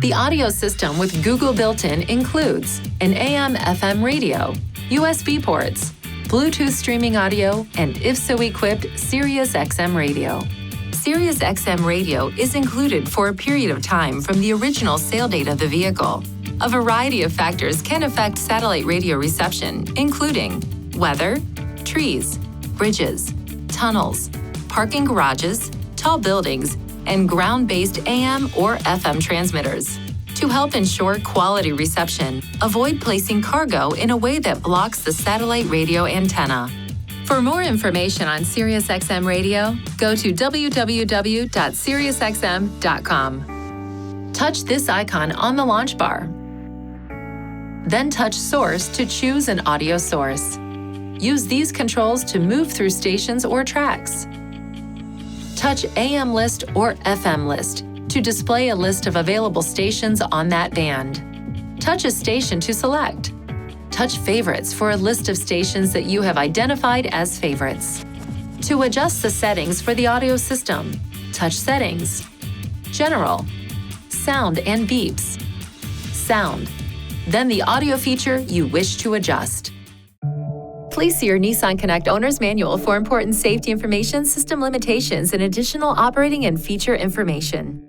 The audio system with Google built-in includes an AM/FM radio, USB ports, Bluetooth streaming audio, and if so equipped, Sirius XM radio. Sirius XM radio is included for a period of time from the original sale date of the vehicle. A variety of factors can affect satellite radio reception, including weather, trees, bridges, tunnels, parking garages, tall buildings, and ground-based AM or FM transmitters. To help ensure quality reception, avoid placing cargo in a way that blocks the satellite radio antenna. For more information on SiriusXM radio, go to www.siriusxm.com. Touch this icon on the launch bar. Then touch Source to choose an audio source. Use these controls to move through stations or tracks. Touch AM list or FM list to display a list of available stations on that band. Touch a station to select. Touch Favorites for a list of stations that you have identified as favorites. To adjust the settings for the audio system, touch Settings, General, Sound and Beeps, Sound, then the audio feature you wish to adjust. Please see your Nissan Connect Owner's Manual for important safety information, system limitations, and additional operating and feature information.